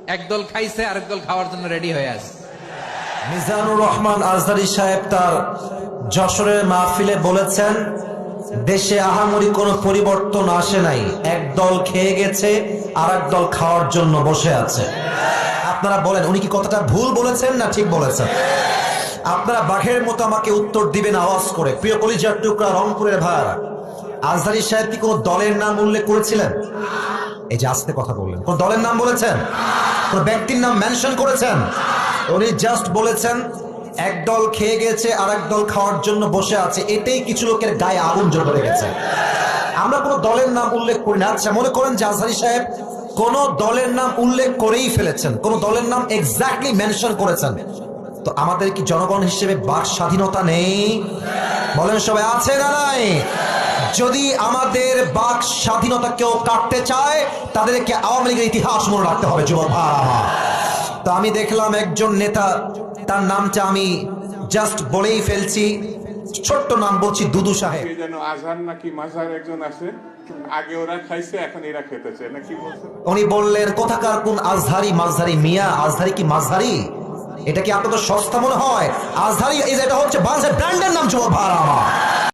একদল খাইছে, আরেক দল খাওয়ার জন্য রেডি হয়ে আছে। মিজানুর রহমান আজহারী সাহেব তার যশোরের মাহফিলে বলেছেন, দেশে আহামরি কোনো পরিবর্তন আসে নাই, একদল খেয়ে গেছে আর একদল খাওয়ার জন্য বসে আছে। আপনারা বলেন উনি কি কথাটা ভুল বলেছেন না ঠিক বলেছেন? আপনারা বাঘের মতো আমাকে উত্তর দিবেন আওয়াজ করে। প্রিয় কলিজার টুকরা রংপুরের ভাইরা, আজহারী সাহেব কি কোনো দলের নাম উল্লেখ করেছিলেন? এই যে আস্তে কথা বললেন, কোন দলের নাম বলেছেন? কোন ব্যক্তির নাম মেনশন করেছেন? উনি জাস্ট বলেছেন একদল খেয়ে গেছে আর একদল খাওয়ার জন্য বসে আছে। এটাই কিছু লোকের গায়ে আগুন জ্বলে গেছে। আমরা কোনো দলের নাম উল্লেখ করি না। আচ্ছা, মনে করেন যে আজহারী সাহেব কোন দলের নাম উল্লেখ করেই ফেলেছেন, কোন দলের নাম এক্স্যাক্টলি মেনশন করেছেন, তো আমাদের কি জনগণ হিসেবে বাক স্বাধীনতা নেই? বলেন সবাই, আছে না নাই? যদি আমাদের বাক স্বাধীনতা কেউ কাটতে চায়, তাদেরকে আওয়ামী লীগের ইতিহাস মনে রাখতে হবে যুবক ভাইরা। তো আমি দেখলাম একজন নেতা, তার নামটা আমি জাস্ট বলেই ফেলছি, ছোট্ট নাম বলছি, দুদু সাহেব। যেন আজহার নাকি মাঝার একজন আছে, আগে ওরা খাইছে এখন এরা খেতেছে নাকি বলছে। উনি বললেন কোথাকার কোন আজহারি মাঝহারি মিয়া, আজহারি কি মাঝহারি? এটা কি আপনাদের সস্তা মনে হয়? আজহারি এটা হচ্ছে বাংলাদেশের ব্র্যান্ডের নাম যুবক ভাইরা আমার।